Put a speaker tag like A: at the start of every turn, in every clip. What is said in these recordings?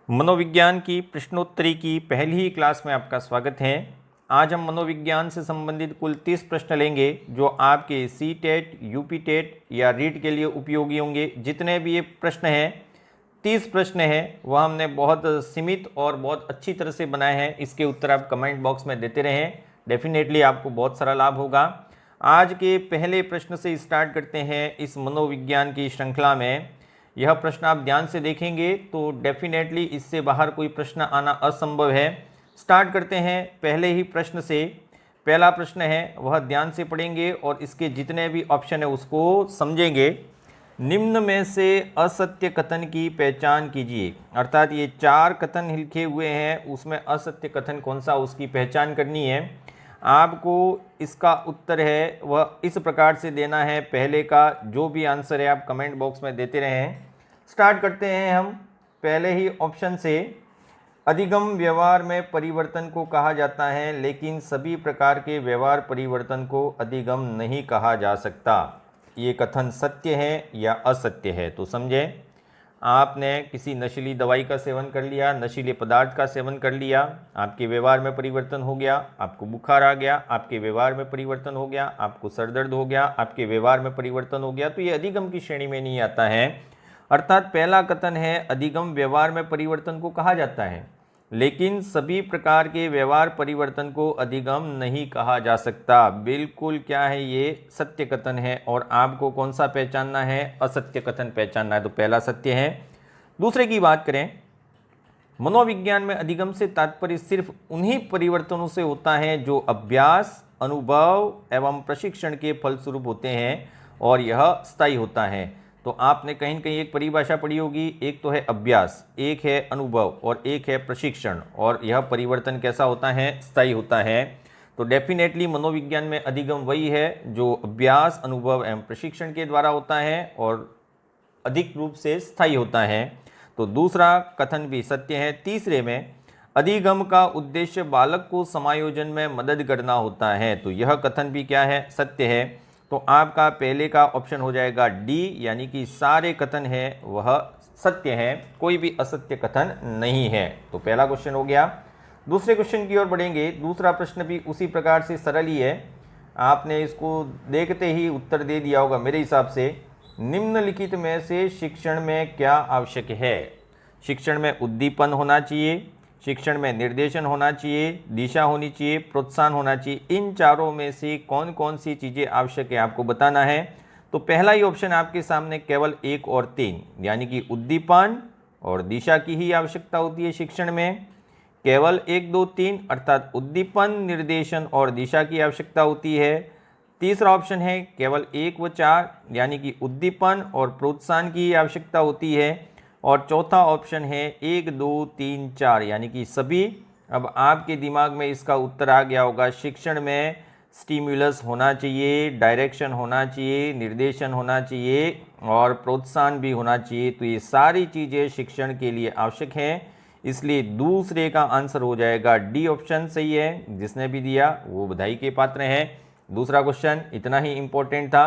A: मनोविज्ञान की प्रश्नोत्तरी की पहली ही क्लास में आपका स्वागत है। आज हम मनोविज्ञान से संबंधित कुल 30 प्रश्न लेंगे जो आपके सी टेट, यूपी टेट या रीट के लिए उपयोगी होंगे। जितने भी ये प्रश्न हैं, 30 प्रश्न हैं, वह हमने बहुत सीमित और बहुत अच्छी तरह से बनाए हैं। इसके उत्तर आप कमेंट बॉक्स में देते रहें, डेफिनेटली आपको बहुत सारा लाभ होगा। आज के पहले प्रश्न से स्टार्ट करते हैं इस मनोविज्ञान की श्रृंखला में। यह प्रश्न आप ध्यान से देखेंगे तो डेफिनेटली इससे बाहर कोई प्रश्न आना असंभव है। स्टार्ट करते हैं पहले ही प्रश्न से। पहला प्रश्न है वह ध्यान से पढ़ेंगे और इसके जितने भी ऑप्शन है उसको समझेंगे। निम्न में से असत्य कथन की पहचान कीजिए। अर्थात ये 4 कथन लिखे हुए हैं, उसमें असत्य कथन कौन सा उसकी पहचान करनी है। आपको इसका उत्तर है वह इस प्रकार से देना है। पहले का जो भी आंसर है आप कमेंट बॉक्स में देते रहें। स्टार्ट करते हैं हम पहले ही ऑप्शन से। अधिगम व्यवहार में परिवर्तन को कहा जाता है, लेकिन सभी प्रकार के व्यवहार परिवर्तन को अधिगम नहीं कहा जा सकता। ये कथन सत्य है या असत्य है? तो समझें, आपने किसी नशीली दवाई का सेवन कर लिया, नशीले पदार्थ का सेवन कर लिया, आपके व्यवहार में परिवर्तन हो गया, आपको बुखार आ गया, आपके व्यवहार में परिवर्तन हो गया, आपको सर दर्द हो गया, आपके व्यवहार में परिवर्तन हो गया, तो ये अधिगम की श्रेणी में नहीं आता है। अर्थात पहला कथन है अधिगम व्यवहार में परिवर्तन को कहा जाता है, लेकिन सभी प्रकार के व्यवहार परिवर्तन को अधिगम नहीं कहा जा सकता। बिल्कुल क्या है, ये सत्य कथन है और आपको कौन सा पहचानना है? असत्य कथन पहचानना है। तो पहला सत्य है। दूसरे की बात करें, मनोविज्ञान में अधिगम से तात्पर्य सिर्फ उन्हीं परिवर्तनों से होता है जो अभ्यास, अनुभव एवं प्रशिक्षण के फलस्वरूप होते हैं और यह स्थायी होता है। तो आपने कहीं न कहीं एक परिभाषा पढ़ी होगी, एक तो है अभ्यास, एक है अनुभव और एक है प्रशिक्षण, और यह परिवर्तन कैसा होता है? स्थायी होता है। तो डेफिनेटली मनोविज्ञान में अधिगम वही है जो अभ्यास, अनुभव एवं प्रशिक्षण के द्वारा होता है और अधिक रूप से स्थायी होता है। तो दूसरा कथन भी सत्य है। तीसरे में अधिगम का उद्देश्य बालक को समायोजन में मदद करना होता है, तो यह कथन भी क्या है? सत्य है। तो आपका पहले का ऑप्शन हो जाएगा डी, यानी कि सारे कथन है वह सत्य है, कोई भी असत्य कथन नहीं है। तो पहला क्वेश्चन हो गया। दूसरे क्वेश्चन की ओर बढ़ेंगे। दूसरा प्रश्न भी उसी प्रकार से सरल ही है, आपने इसको देखते ही उत्तर दे दिया होगा मेरे हिसाब से। निम्नलिखित में से शिक्षण में क्या आवश्यक है? शिक्षण में उद्दीपन होना चाहिए, शिक्षण में निर्देशन होना चाहिए, दिशा होनी चाहिए, प्रोत्साहन होना चाहिए। इन चारों में से कौन कौन सी चीज़ें आवश्यक है आपको बताना है। तो पहला ही ऑप्शन आपके सामने केवल 1 और 3, यानी कि उद्दीपन और दिशा की ही आवश्यकता होती है शिक्षण में। केवल 1, 2, 3 अर्थात उद्दीपन, निर्देशन और दिशा की आवश्यकता होती है। तीसरा ऑप्शन है केवल 1 व 4, यानी कि उद्दीपन और प्रोत्साहन की आवश्यकता होती है। और चौथा ऑप्शन है 1, 2, 3, 4, यानी कि सभी। अब आपके दिमाग में इसका उत्तर आ गया होगा। शिक्षण में स्टिम्युलस होना चाहिए, डायरेक्शन होना चाहिए, निर्देशन होना चाहिए और प्रोत्साहन भी होना चाहिए। तो ये सारी चीज़ें शिक्षण के लिए आवश्यक हैं, इसलिए दूसरे का आंसर हो जाएगा डी ऑप्शन सही है। जिसने भी दिया वो बधाई के पात्र हैं। दूसरा क्वेश्चन इतना ही इंपॉर्टेंट था।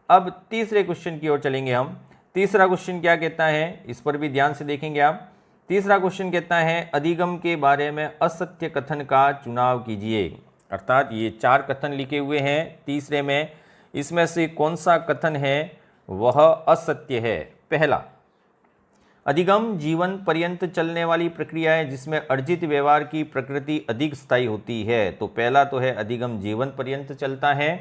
A: अब तीसरे क्वेश्चन की ओर चलेंगे हम। तीसरा क्वेश्चन क्या कहता है, इस पर भी ध्यान से देखेंगे आप। तीसरा क्वेश्चन कहता है अधिगम के बारे में असत्य कथन का चुनाव कीजिए। अर्थात ये 4 कथन लिखे हुए हैं, तीसरे में इसमें से कौन सा कथन है वह असत्य है? पहला, अधिगम जीवन पर्यंत चलने वाली प्रक्रिया है जिसमें अर्जित व्यवहार की प्रकृति अधिक स्थायी होती है। तो पहला तो है अधिगम जीवन पर्यंत चलता है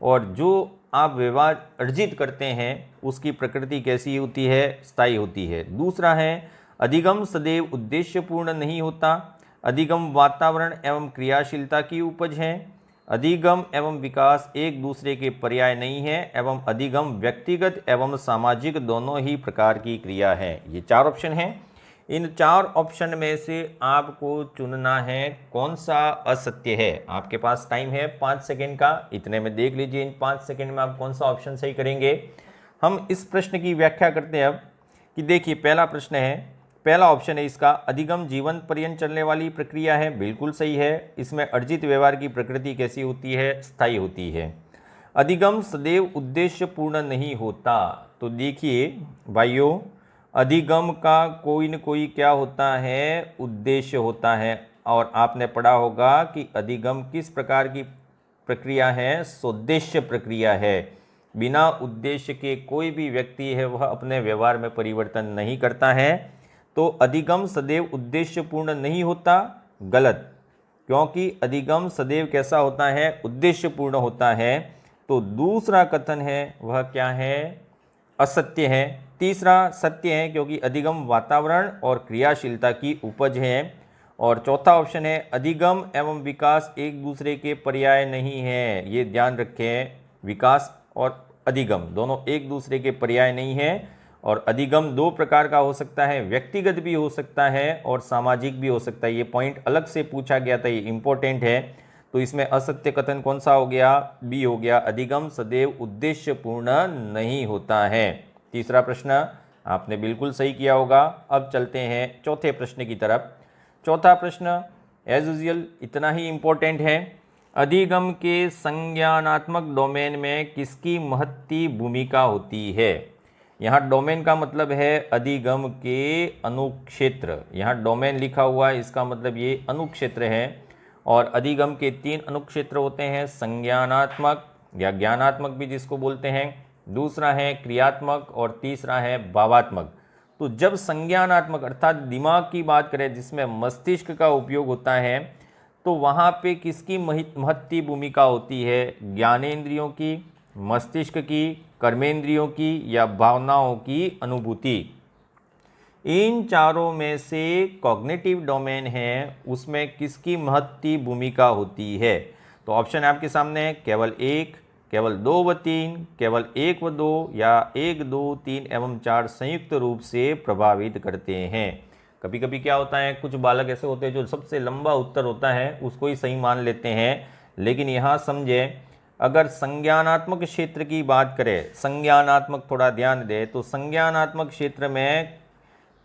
A: और जो आप व्यवहार अर्जित करते हैं उसकी प्रकृति कैसी होती है? स्थायी होती है। दूसरा है अधिगम सदैव उद्देश्यपूर्ण नहीं होता। अधिगम वातावरण एवं क्रियाशीलता की उपज है। अधिगम एवं विकास एक दूसरे के पर्याय नहीं है एवं अधिगम व्यक्तिगत एवं सामाजिक दोनों ही प्रकार की क्रिया है। ये 4 ऑप्शन हैं। इन 4 ऑप्शन में से आपको चुनना है कौन सा असत्य है। आपके पास टाइम है 5 सेकेंड का, इतने में देख लीजिए इन 5 सेकेंड में आप कौन सा ऑप्शन सही करेंगे। हम इस प्रश्न की व्याख्या करते हैं अब कि देखिए पहला प्रश्न है, पहला ऑप्शन है इसका अधिगम जीवन पर्यंत चलने वाली प्रक्रिया है, बिल्कुल सही है। इसमें अर्जित व्यवहार की प्रकृति कैसी होती है? स्थायी होती है। अधिगम सदैव उद्देश्यपूर्ण नहीं होता। तो देखिए भाइयों, अधिगम का कोई न कोई क्या होता है, उद्देश्य होता है। और आपने पढ़ा होगा कि अधिगम किस प्रकार की प्रक्रिया है, सोद्देश्य प्रक्रिया है। बिना उद्देश्य के कोई भी व्यक्ति है वह अपने व्यवहार में परिवर्तन नहीं करता है। तो अधिगम सदैव उद्देश्यपूर्ण नहीं होता, गलत, क्योंकि अधिगम सदैव कैसा होता है, उद्देश्यपूर्ण होता है। तो दूसरा कथन है वह क्या है, असत्य है। तीसरा सत्य है क्योंकि अधिगम वातावरण और क्रियाशीलता की उपज है। और चौथा ऑप्शन है अधिगम एवं विकास एक दूसरे के पर्याय नहीं है। ये ध्यान रखें, विकास और अधिगम दोनों एक दूसरे के पर्याय नहीं है। और अधिगम दो प्रकार का हो सकता है, व्यक्तिगत भी हो सकता है और सामाजिक भी हो सकता है। ये पॉइंट अलग से पूछा गया था, ये इंपॉर्टेंट है। तो इसमें असत्य कथन कौन सा हो गया, बी हो गया, अधिगम सदैव उद्देश्यपूर्ण नहीं होता है। तीसरा प्रश्न आपने बिल्कुल सही किया होगा। अब चलते हैं चौथे प्रश्न की तरफ। चौथा प्रश्न एज यूजुअल इतना ही इम्पोर्टेंट है। अधिगम के संज्ञानात्मक डोमेन में किसकी महत्वपूर्ण भूमिका होती है। यहाँ डोमेन का मतलब है अधिगम के अनुक्षेत्र। यहाँ डोमेन लिखा हुआ है, इसका मतलब ये अनुक्षेत्र है। और अधिगम के 3 अनुक्षेत्र होते हैं, संज्ञानात्मक या ज्ञानात्मक भी जिसको बोलते हैं, दूसरा है क्रियात्मक और तीसरा है भावात्मक। तो जब संज्ञानात्मक अर्थात दिमाग की बात करें जिसमें मस्तिष्क का उपयोग होता है, तो वहाँ पे किसकी महत्वपूर्ण भूमिका होती है, ज्ञानेंद्रियों की, मस्तिष्क की, कर्मेंद्रियों की या भावनाओं की अनुभूति। इन चारों में से कॉग्निटिव डोमेन है, उसमें किसकी महत्वपूर्ण भूमिका होती है। तो ऑप्शन आपके सामने है, केवल 1, केवल 2 व 3, केवल 1 व 2 या 1, 2, 3 एवं 4 संयुक्त रूप से प्रभावित करते हैं। कभी कभी क्या होता है, कुछ बालक ऐसे होते हैं जो सबसे लंबा उत्तर होता है उसको ही सही मान लेते हैं। लेकिन यहाँ समझे, अगर संज्ञानात्मक क्षेत्र की बात करें, संज्ञानात्मक थोड़ा ध्यान दे, तो संज्ञानात्मक क्षेत्र में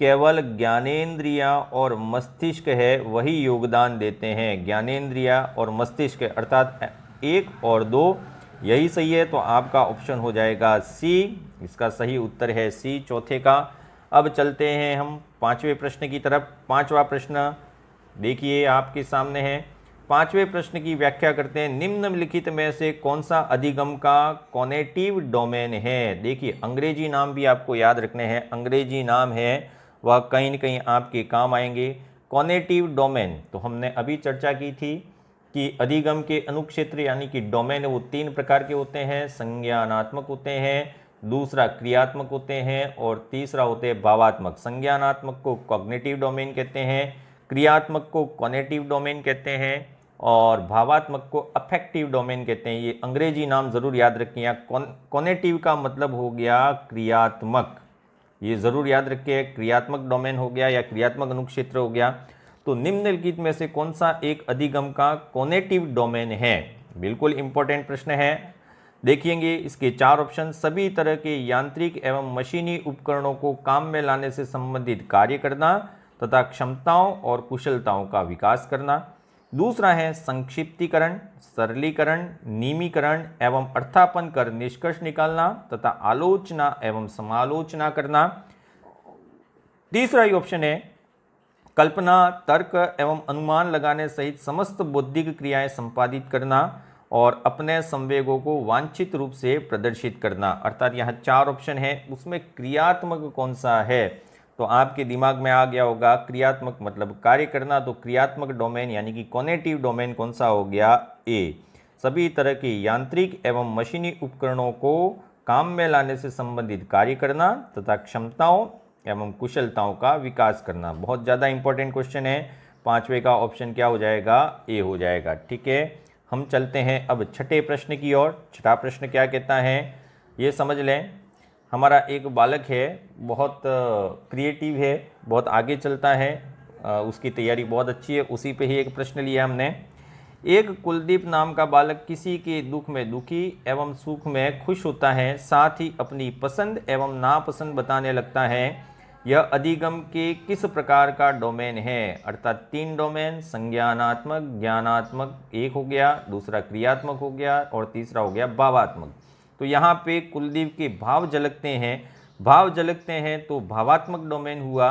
A: केवल ज्ञानेंद्रिया और मस्तिष्क है वही योगदान देते हैं। ज्ञानेंद्रिया और मस्तिष्क अर्थात 1 और 2 यही सही है। तो आपका ऑप्शन हो जाएगा सी, इसका सही उत्तर है सी चौथे का। अब चलते हैं हम 5वें प्रश्न की तरफ। 5वां प्रश्न देखिए आपके सामने है। 5वें प्रश्न की व्याख्या करते हैं, निम्नलिखित में से कौन सा अधिगम का कॉग्निटिव डोमेन है। देखिए अंग्रेजी नाम भी आपको याद रखने हैं, अंग्रेजी नाम है वह कहीं न कहीं आपके काम आएंगे। कॉग्निटिव डोमेन तो हमने अभी चर्चा की थी कि अधिगम के अनुक्षेत्र यानी कि डोमेन वो 3 प्रकार के होते हैं, संज्ञानात्मक होते हैं, दूसरा क्रियात्मक होते हैं और तीसरा होते हैं भावात्मक। संज्ञानात्मक को कॉग्निटिव डोमेन कहते हैं, क्रियात्मक को कॉग्निटिव डोमेन कहते हैं और भावात्मक को अफेक्टिव डोमेन कहते हैं। ये अंग्रेजी नाम जरूर याद रखिए। कॉग्निटिव का मतलब हो गया क्रियात्मक, ये जरूर याद रखिए, क्रियात्मक डोमेन हो गया या क्रियात्मक अनुक्षेत्र हो गया। तो निम्नलिखित में से कौन सा एक अधिगम का कॉग्निटिव डोमेन है, बिल्कुल इंपॉर्टेंट प्रश्न है। देखिएंगे इसके 4 ऑप्शन, सभी तरह के यांत्रिक एवं मशीनी उपकरणों को काम में लाने से संबंधित कार्य करना तथा क्षमताओं और कुशलताओं का विकास करना। दूसरा है संक्षिप्तीकरण, सरलीकरण, नियमीकरण एवं अर्थापन कर निष्कर्ष निकालना तथा आलोचना एवं समालोचना करना। तीसरा ही ऑप्शन है कल्पना, तर्क एवं अनुमान लगाने सहित समस्त बौद्धिक क्रियाएं संपादित करना और अपने संवेगों को वांछित रूप से प्रदर्शित करना। अर्थात यहाँ 4 ऑप्शन है, उसमें क्रियात्मक कौन सा है। तो आपके दिमाग में आ गया होगा क्रियात्मक मतलब कार्य करना, तो क्रियात्मक डोमेन यानी कि कॉग्निटिव डोमेन कौन सा हो गया, ए। सभी तरह के यांत्रिक एवं मशीनी उपकरणों को काम में लाने से संबंधित कार्य करना तथा क्षमताओं एवं कुशलताओं का विकास करना। बहुत ज़्यादा इंपॉर्टेंट क्वेश्चन है। 5वें का ऑप्शन क्या हो जाएगा, ए हो जाएगा। ठीक है, हम चलते हैं अब छठे प्रश्न की ओर। छठा प्रश्न क्या कहता है ये समझ लें। हमारा एक बालक है, बहुत क्रिएटिव है, बहुत आगे चलता है, उसकी तैयारी बहुत अच्छी है। उसी पे ही एक प्रश्न लिया हमने। एक कुलदीप नाम का बालक किसी के दुख में दुखी एवं सुख में खुश होता है, साथ ही अपनी पसंद एवं नापसंद बताने लगता है। यह अधिगम के किस प्रकार का डोमेन है। अर्थात 3 डोमेन, संज्ञानात्मक, ज्ञानात्मक एक हो गया, दूसरा क्रियात्मक हो गया और तीसरा हो गया भावात्मक। तो यहाँ पे कुलदीप के भाव झलकते हैं। भाव झलकते हैं तो भावात्मक डोमेन हुआ।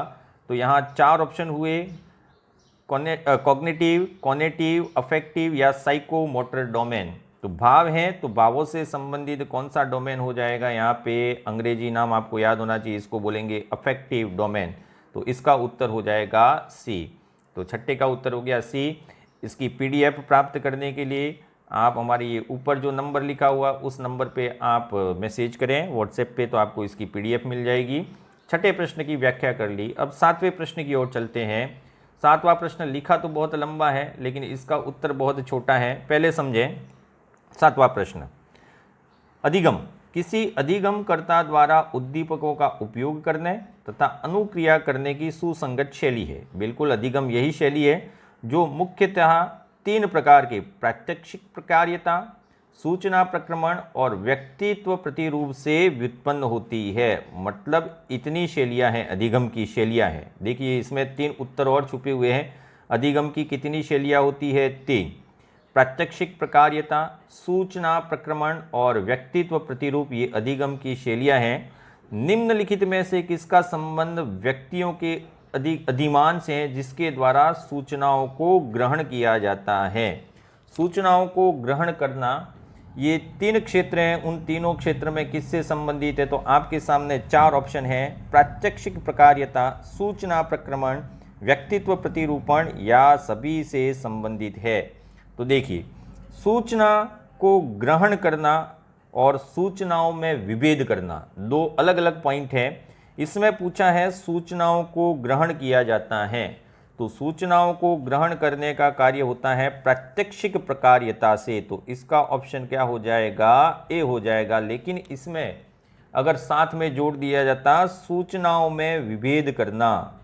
A: तो यहाँ 4 ऑप्शन हुए, कॉग्निटिव, कॉनेटिव, अफेक्टिव या साइकोमोटर डोमेन। तो भाव हैं तो भावों से संबंधित कौन सा डोमेन हो जाएगा, यहाँ पे अंग्रेजी नाम आपको याद होना चाहिए, इसको बोलेंगे अफेक्टिव डोमेन। तो इसका उत्तर हो जाएगा सी। तो छठे का उत्तर हो गया सी। इसकी पीडीएफ प्राप्त करने के लिए आप हमारे ये ऊपर जो नंबर लिखा हुआ उस नंबर पे आप मैसेज करें व्हाट्सएप पे, तो आपको इसकी पीडीएफ मिल जाएगी। छठे प्रश्न की व्याख्या कर ली। अब 7वें प्रश्न की ओर चलते हैं। 7वां प्रश्न लिखा तो बहुत लंबा है लेकिन इसका उत्तर बहुत छोटा है, पहले समझें। 7वां प्रश्न, अधिगम किसी अधिगमकर्ता द्वारा उद्दीपकों का उपयोग करने तथा अनुक्रिया करने की सुसंगत शैली है। बिल्कुल, अधिगम यही शैली है जो मुख्यतः 3 प्रकार के प्रात्यक्षिक प्रकार्यता, सूचना प्रक्रमण और व्यक्तित्व प्रतिरूप से व्युत्पन्न होती है। मतलब इतनी शैलियां हैं, अधिगम की शैलियां हैं। देखिए इसमें 3 उत्तर और छुपे हुए हैं। अधिगम की कितनी शैलियां होती है? 3। प्रात्यक्षिक प्रकार्यता, सूचना प्रक्रमण और व्यक्तित्व प्रतिरूप, ये अधिगम की शैलियां हैं। निम्नलिखित में से किसका संबंध व्यक्तियों के अधिमान से है जिसके द्वारा सूचनाओं को ग्रहण किया जाता है? सूचनाओं को ग्रहण करना, ये 3 क्षेत्र हैं, उन तीनों क्षेत्र में किससे संबंधित है? तो आपके सामने 4 ऑप्शन हैं। प्रात्यक्षिक प्रकार्यता, सूचना प्रक्रमण, व्यक्तित्व प्रतिरूपण या सभी से संबंधित है। तो देखिए, सूचना को ग्रहण करना और सूचनाओं में विभेद करना 2 अलग अलग पॉइंट हैं। इसमें पूछा है सूचनाओं को ग्रहण किया जाता है, तो सूचनाओं को ग्रहण करने का कार्य होता है प्रात्यक्षिक प्रकार्यता से। तो इसका ऑप्शन क्या हो जाएगा? ए हो जाएगा। लेकिन इसमें अगर साथ में जोड़ दिया जाता सूचनाओं में विभेद करना,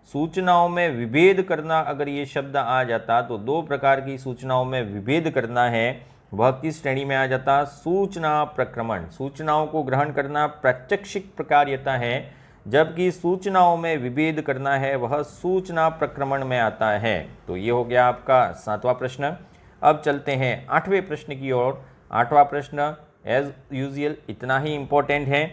A: सूचनाओं में विभेद करना, अगर ये शब्द आ जाता तो 2 प्रकार की सूचनाओं में विभेद करना है, वह किस श्रेणी में आ जाता? सूचना प्रक्रमण। सूचनाओं को ग्रहण करना प्रात्यक्षिक प्रकार्यता है, जबकि सूचनाओं में विभेद करना है वह सूचना प्रक्रमण में आता है। तो ये हो गया आपका 7वां प्रश्न। अब चलते हैं 8वें प्रश्न की ओर। 8वां प्रश्न एज यूजुअल इतना ही इम्पोर्टेंट है।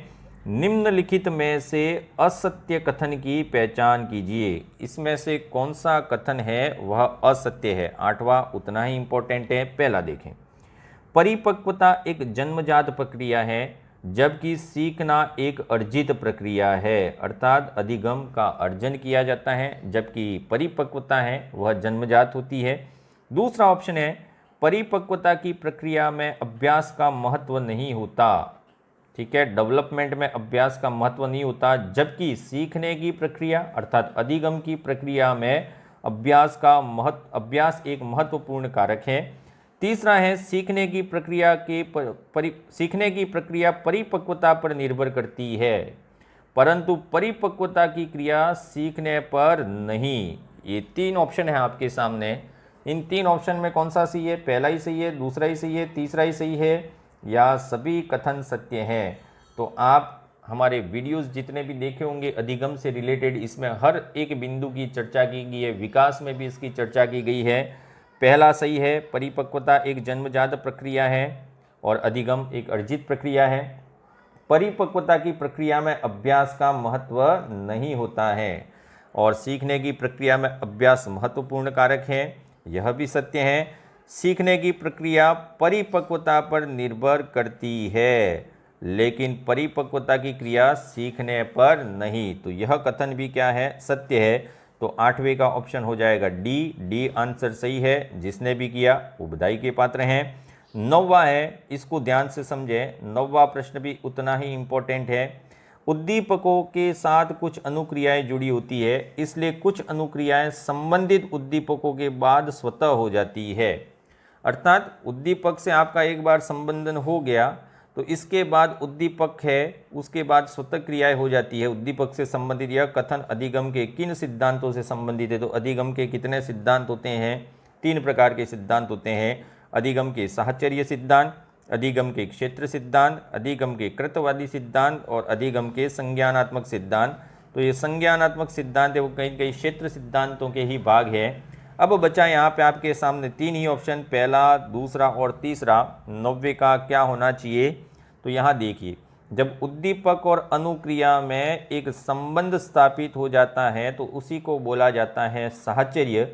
A: निम्नलिखित में से असत्य कथन की पहचान कीजिए। इसमें से कौन सा कथन है वह असत्य है? 8वां उतना ही इम्पोर्टेंट है। पहला देखें, परिपक्वता एक जन्मजात प्रक्रिया है जबकि सीखना एक अर्जित प्रक्रिया है। अर्थात अधिगम का अर्जन किया जाता है जबकि परिपक्वता है वह जन्मजात होती है। दूसरा ऑप्शन है, परिपक्वता की प्रक्रिया में अभ्यास का महत्व नहीं होता। ठीक है, डेवलपमेंट में अभ्यास का महत्व नहीं होता, जबकि सीखने की प्रक्रिया अर्थात अधिगम की प्रक्रिया में अभ्यास एक महत्वपूर्ण कारक है। तीसरा है, सीखने की प्रक्रिया परिपक्वता पर निर्भर करती है परंतु परिपक्वता की क्रिया सीखने पर नहीं। ये 3 ऑप्शन है आपके सामने। इन 3 ऑप्शन में कौन सा सही है? पहला ही सही है, दूसरा ही सही है, तीसरा ही सही है या सभी कथन सत्य हैं? तो आप हमारे वीडियोस जितने भी देखे होंगे अधिगम से रिलेटेड, इसमें हर एक बिंदु की चर्चा की गई है, विकास में भी इसकी चर्चा की गई है। पहला सही है, परिपक्वता एक जन्मजात प्रक्रिया है और अधिगम एक अर्जित प्रक्रिया है। परिपक्वता की प्रक्रिया में अभ्यास का महत्व नहीं होता है और सीखने की प्रक्रिया में अभ्यास महत्वपूर्ण कारक है, यह भी सत्य है। सीखने की प्रक्रिया परिपक्वता पर निर्भर करती है लेकिन परिपक्वता की क्रिया सीखने पर नहीं। तो यह कथन भी क्या है? सत्य है। तो 8वें का ऑप्शन हो जाएगा डी आंसर सही है। जिसने भी किया वो बधाई के पात्र हैं। 9वां है, इसको ध्यान से समझें। 9वां प्रश्न भी उतना ही इम्पोर्टेंट है। उद्दीपकों के साथ कुछ अनुक्रियाएं जुड़ी होती है, इसलिए कुछ अनुक्रियाएं संबंधित उद्दीपकों के बाद स्वतः हो जाती है। अर्थात उद्दीपक से आपका एक बार संबंधन हो गया तो इसके बाद उद्दीपक है, उसके बाद स्वतः क्रियाएं हो जाती है। उद्दीपक से संबंधित यह कथन अधिगम के किन सिद्धांतों से संबंधित है? तो अधिगम के कितने सिद्धांत होते हैं? 3 प्रकार के सिद्धांत होते हैं। अधिगम के साहचर्य सिद्धांत, अधिगम के क्षेत्र सिद्धांत, अधिगम के कृतवादी सिद्धांत और अधिगम के संज्ञानात्मक सिद्धांत। तो ये संज्ञानात्मक सिद्धांत है वो कहीं कहीं क्षेत्र सिद्धांतों के ही भाग है। अब बचा यहाँ पे आपके सामने 3 ही ऑप्शन, पहला, दूसरा और तीसरा। 90 का क्या होना चाहिए? तो यहाँ देखिए, जब उद्दीपक और अनुक्रिया में एक संबंध स्थापित हो जाता है तो उसी को बोला जाता है साहचर्य।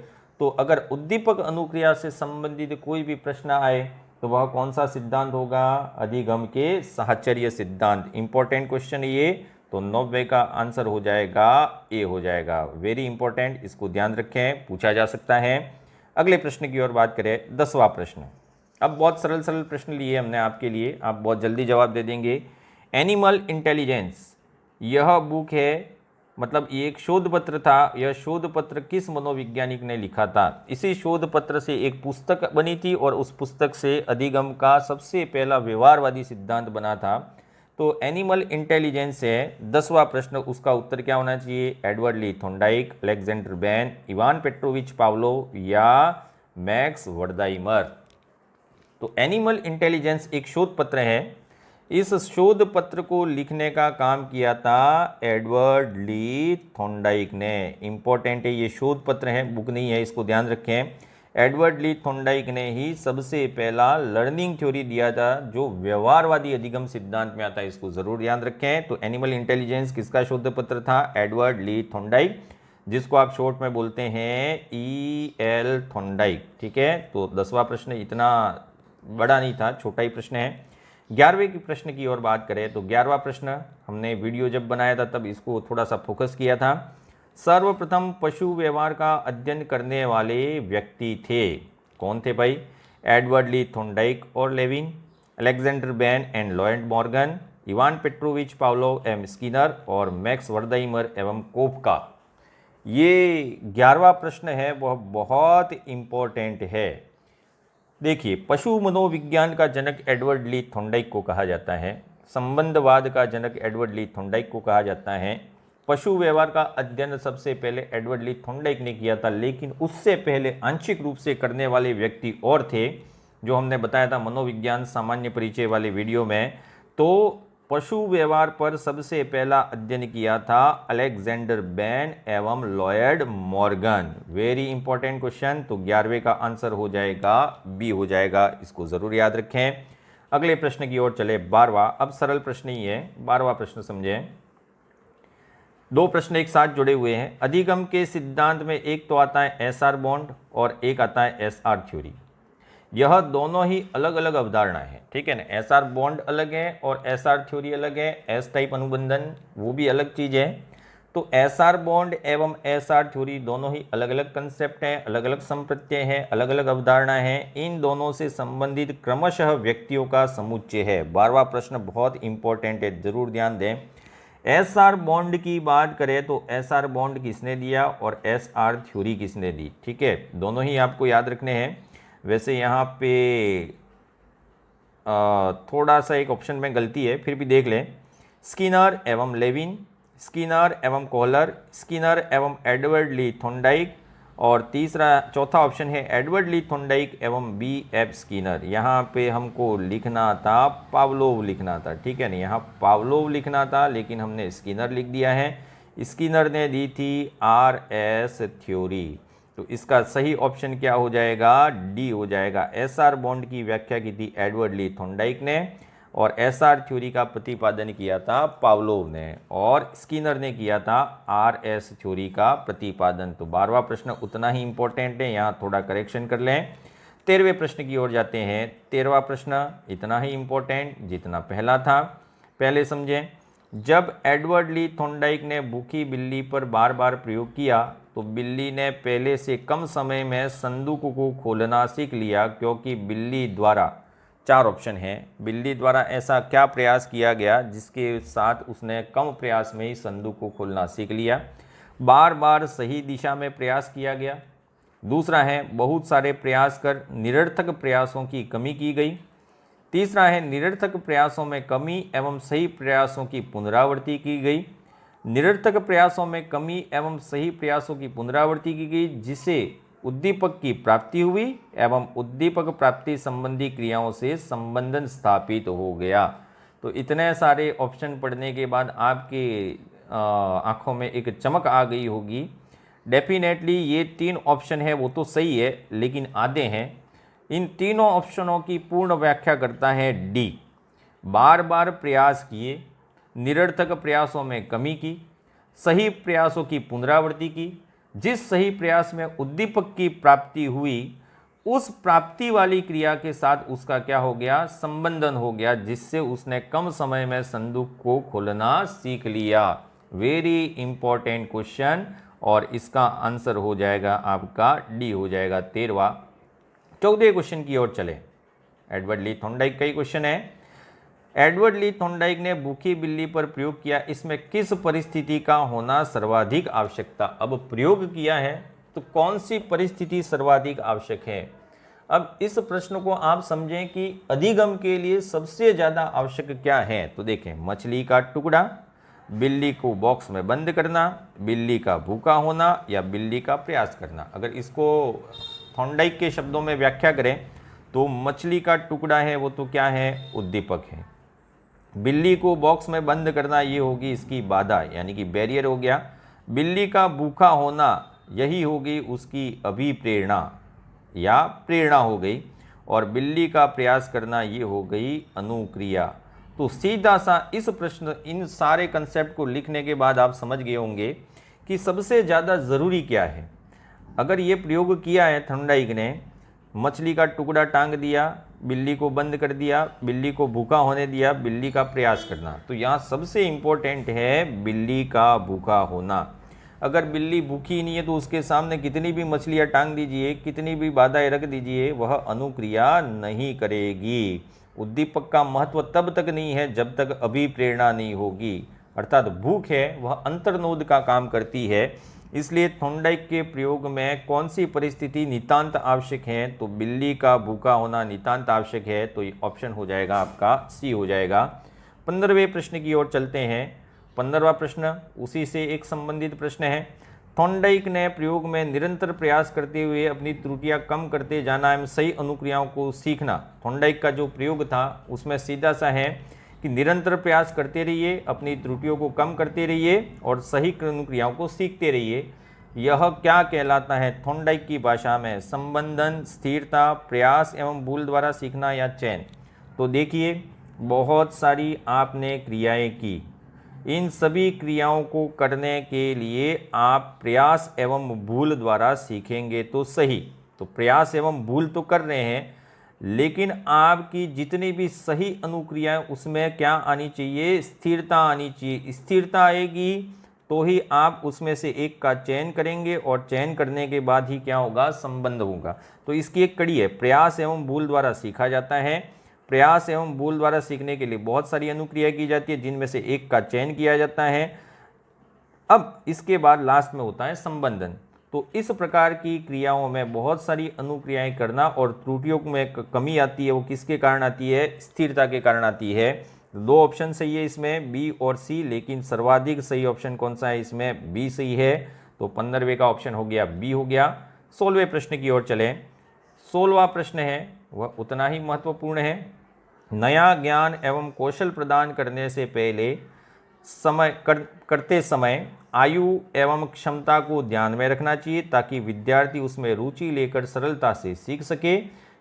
A: तो अगर उद्दीपक अनुक्रिया से संबंधित कोई भी प्रश्न आए तो वह कौन सा सिद्धांत होगा? अधिगम के साहचर्य सिद्धांत। इंपॉर्टेंट क्वेश्चन ये, तो 90 का आंसर हो जाएगा ए हो जाएगा। वेरी इंपॉर्टेंट, इसको ध्यान रखें, पूछा जा सकता है। अगले प्रश्न की ओर बात करें, 10वां प्रश्न। अब बहुत सरल सरल प्रश्न लिए हमने आपके लिए, आप बहुत जल्दी जवाब दे देंगे। एनिमल इंटेलिजेंस, यह बुक है, मतलब ये एक शोध पत्र था। यह शोध पत्र किस मनोवैज्ञानिक ने लिखा था? इसी शोध पत्र से एक पुस्तक बनी थी और उस पुस्तक से अधिगम का सबसे पहला व्यवहारवादी सिद्धांत बना था। तो एनिमल इंटेलिजेंस है 10वां प्रश्न, उसका उत्तर क्या होना चाहिए? Edward Lee Thorndike, Alexander Bain, Ivan Petrovich Pavlov या मैक्स वर्दाइमर। तो एनिमल इंटेलिजेंस एक शोध पत्र है। इस शोध पत्र को लिखने का काम किया था एडवर्ड ली थॉर्नडाइक ने। इंपॉर्टेंट है, ये शोध पत्र है, बुक नहीं है, इसको ध्यान रखें। एडवर्ड ली थॉर्नडाइक ने ही सबसे पहला लर्निंग थ्योरी दिया था जो व्यवहारवादी अधिगम सिद्धांत में आता है, इसको जरूर याद रखें। तो एनिमल इंटेलिजेंस किसका शोध पत्र था? एडवर्ड ली थॉर्नडाइक, जिसको आप शॉर्ट में बोलते हैं EL थॉर्नडाइक। ठीक है, तो 10वां प्रश्न इतना बड़ा नहीं था, छोटा ही प्रश्न है। 11वें की प्रश्न की ओर बात करें तो 11वां प्रश्न हमने वीडियो जब बनाया था तब इसको थोड़ा सा फोकस किया था। सर्वप्रथम पशु व्यवहार का अध्ययन करने वाले व्यक्ति थे, कौन थे भाई? एडवर्ड ली थॉर्नडाइक और Lewin, Alexander Bain and Lloyd Morgan, Ivan Petrovich Pavlov M Skinner और मैक्स वर्दाइमर एवं कोपका। ये 11वां प्रश्न है, वह बहुत इंपॉर्टेंट है। देखिए, पशु मनोविज्ञान का जनक एडवर्ड ली थॉर्नडाइक को कहा जाता है, संबंधवाद का जनक एडवर्ड ली थॉर्नडाइक को कहा जाता है। पशु व्यवहार का अध्ययन सबसे पहले एडवर्ड ली थॉर्नडाइक ने किया था, लेकिन उससे पहले आंशिक रूप से करने वाले व्यक्ति और थे, जो हमने बताया था मनोविज्ञान सामान्य परिचय वाले वीडियो में। तो पशु व्यवहार पर सबसे पहला अध्ययन किया था अलेक्जेंडर बैन एवं Lloyd Morgan. Very important question. तो 11वें का आंसर हो जाएगा बी हो जाएगा, इसको जरूर याद रखें। अगले प्रश्न की ओर चले, 12वां। अब सरल प्रश्न ही है, 12वां प्रश्न समझें। दो प्रश्न एक साथ जुड़े हुए हैं। अधिगम के सिद्धांत में एक तो आता है SR बॉन्ड और एक आता है SR थ्योरी। यह दोनों ही अलग अलग अवधारणा है, ठीक है ना। SR बॉन्ड अलग है और SR थ्योरी अलग है। S टाइप अनुबंधन वो भी अलग चीज है। तो SR बॉन्ड एवं SR थ्योरी दोनों ही अलग अलग कंसेप्ट हैं, अलग अलग संप्रत्यय हैं, अलग अलग अवधारणा है। इन दोनों से संबंधित क्रमशः व्यक्तियों का समुच्चय है। 12वां प्रश्न बहुत इंपॉर्टेंट है, जरूर ध्यान दें। SR बॉन्ड की बात करें तो SR बॉन्ड किसने दिया और SR थ्योरी किसने दी? ठीक है, दोनों ही आपको याद रखने हैं। वैसे यहाँ पे थोड़ा सा एक ऑप्शन में गलती है, फिर भी देख लें। स्किनर एवं लेविन, स्किनर एवं कोहलर, स्किनर एवं एडवर्ड ली थॉर्नडाइक, और चौथा ऑप्शन है एडवर्ड ली थॉर्नडाइक एवं BF स्किनर। यहाँ पे हमको लिखना था पावलोव लिखना था, ठीक है ना। यहाँ पावलोव लिखना था लेकिन हमने स्किनर लिख दिया है। स्किनर ने दी थी RS थ्योरी। तो इसका सही ऑप्शन क्या हो जाएगा? डी हो जाएगा। SR बॉन्ड की व्याख्या की थी एडवर्ड ली थॉर्नडाइक ने और SR थ्योरी का प्रतिपादन किया था पावलोव ने, और स्किनर ने किया था RS थ्योरी का प्रतिपादन। तो 12वां प्रश्न उतना ही इंपॉर्टेंट है, यहाँ थोड़ा करेक्शन कर लें। 13वें प्रश्न की ओर जाते हैं। 13वां प्रश्न इतना ही इंपॉर्टेंट जितना पहला था। पहले समझें। जब एडवर्ड ली थॉर्नडाइक ने भूखी बिल्ली पर बार बार प्रयोग किया तो बिल्ली ने पहले से कम समय में संदूक को खोलना सीख लिया, क्योंकि बिल्ली द्वारा, 4 ऑप्शन हैं, बिल्ली द्वारा ऐसा क्या प्रयास किया गया जिसके साथ उसने कम प्रयास में ही संदूक को खोलना सीख लिया? बार बार सही दिशा में प्रयास किया गया। दूसरा है बहुत सारे प्रयास कर निरर्थक प्रयासों की कमी की गई। तीसरा है निरर्थक प्रयासों में कमी एवं सही प्रयासों की पुनरावृत्ति की गई। निरर्थक प्रयासों में कमी एवं सही प्रयासों की पुनरावृत्ति की गई, जिसे उद्दीपक की प्राप्ति हुई एवं उद्दीपक प्राप्ति संबंधी क्रियाओं से संबंधन स्थापित हो गया। तो इतने सारे ऑप्शन पढ़ने के बाद आपके आंखों में एक चमक आ गई होगी। डेफिनेटली ये 3 ऑप्शन है वो तो सही है, लेकिन आधे हैं। इन तीनों ऑप्शनों की पूर्ण व्याख्या करता है डी। बार बार प्रयास किए, निरर्थक प्रयासों में कमी की, सही प्रयासों की पुनरावृत्ति की, जिस सही प्रयास में उद्दीपक की प्राप्ति हुई उस प्राप्ति वाली क्रिया के साथ उसका क्या हो गया, संबंधन हो गया, जिससे उसने कम समय में संदूक को खोलना सीख लिया। वेरी इंपॉर्टेंट क्वेश्चन, और इसका आंसर हो जाएगा आपका डी हो जाएगा 13वां। 14वें क्वेश्चन की ओर चले। एडवर्ड ली थॉर्नडाइक का ही क्वेश्चन है। एडवर्ड ली थॉर्नडाइक ने भूखी बिल्ली पर प्रयोग किया, इसमें किस परिस्थिति का होना सर्वाधिक आवश्यक था। अब प्रयोग किया है तो कौन सी परिस्थिति सर्वाधिक आवश्यक है। अब इस प्रश्न को आप समझें कि अधिगम के लिए सबसे ज़्यादा आवश्यक क्या है। तो देखें, मछली का टुकड़ा, बिल्ली को बॉक्स में बंद करना, बिल्ली का भूखा होना, या बिल्ली का प्रयास करना। अगर इसको थॉर्नडाइक के शब्दों में व्याख्या करें तो मछली का टुकड़ा है वो तो क्या है, उद्दीपक है। बिल्ली को बॉक्स में बंद करना ये होगी इसकी बाधा, यानी कि बैरियर हो गया। बिल्ली का भूखा होना यही होगी उसकी अभिप्रेरणा या प्रेरणा हो गई, और बिल्ली का प्रयास करना ये हो गई अनुक्रिया। तो सीधा सा इस प्रश्न, इन सारे कंसेप्ट को लिखने के बाद आप समझ गए होंगे कि सबसे ज़्यादा ज़रूरी क्या है। अगर ये प्रयोग किया है थॉर्नडाइक ने, मछली का टुकड़ा टांग दिया, बिल्ली को बंद कर दिया, बिल्ली को भूखा होने दिया, बिल्ली का प्रयास करना, तो यहाँ सबसे इम्पोर्टेंट है बिल्ली का भूखा होना। अगर बिल्ली भूखी नहीं है तो उसके सामने कितनी भी मछलियाँ टांग दीजिए, कितनी भी बाधाएं रख दीजिए, वह अनुक्रिया नहीं करेगी। उद्दीपक का महत्व तब तक नहीं है जब तक अभिप्रेरणा नहीं होगी, अर्थात भूख है वह अंतर्नोद का काम करती है। इसलिए थॉर्नडाइक के प्रयोग में कौन सी परिस्थिति नितांत आवश्यक है, तो बिल्ली का भूखा होना नितांत आवश्यक है। तो ये ऑप्शन हो जाएगा आपका सी हो जाएगा। 15वें प्रश्न की ओर चलते हैं। 15वां प्रश्न उसी से एक संबंधित प्रश्न है। थॉर्नडाइक ने प्रयोग में निरंतर प्रयास करते हुए अपनी त्रुटियां कम करते जाना एवं सही अनुक्रियाओं को सीखना। थॉर्नडाइक का जो प्रयोग था उसमें सीधा सा है कि निरंतर प्रयास करते रहिए, अपनी त्रुटियों को कम करते रहिए और सही अनुक्रियाओं को सीखते रहिए। यह क्या कहलाता है थॉर्नडाइक की भाषा में, संबंधन, स्थिरता, प्रयास एवं भूल द्वारा सीखना या चयन। तो देखिए, बहुत सारी आपने क्रियाएं की, इन सभी क्रियाओं को करने के लिए आप प्रयास एवं भूल द्वारा सीखेंगे तो सही। तो प्रयास एवं भूल तो कर रहे हैं, लेकिन आपकी जितनी भी सही अनुक्रियाएं उसमें क्या आनी चाहिए, स्थिरता आनी चाहिए। स्थिरता आएगी तो ही आप उसमें से एक का चयन करेंगे, और चयन करने के बाद ही क्या होगा, संबंध होगा। तो इसकी एक कड़ी है, प्रयास एवं भूल द्वारा सीखा जाता है। प्रयास एवं भूल द्वारा सीखने के लिए बहुत सारी अनुक्रिया की जाती है, जिनमें से एक का चयन किया जाता है। अब इसके बाद लास्ट में होता है संबंधन। तो इस प्रकार की क्रियाओं में बहुत सारी अनुक्रियाएं करना और त्रुटियों में कमी आती है, वो किसके कारण आती है, स्थिरता के कारण आती है। दो ऑप्शन सही है इसमें, बी और सी, लेकिन सर्वाधिक सही ऑप्शन कौन सा है इसमें, बी सही है। तो 15वें का ऑप्शन हो गया बी हो गया। 16वें प्रश्न की ओर चलें। 16वां प्रश्न है वह उतना ही महत्वपूर्ण है। नया ज्ञान एवं कौशल प्रदान करने से पहले करते समय आयु एवं क्षमता को ध्यान में रखना चाहिए, ताकि विद्यार्थी उसमें रुचि लेकर सरलता से सीख सके।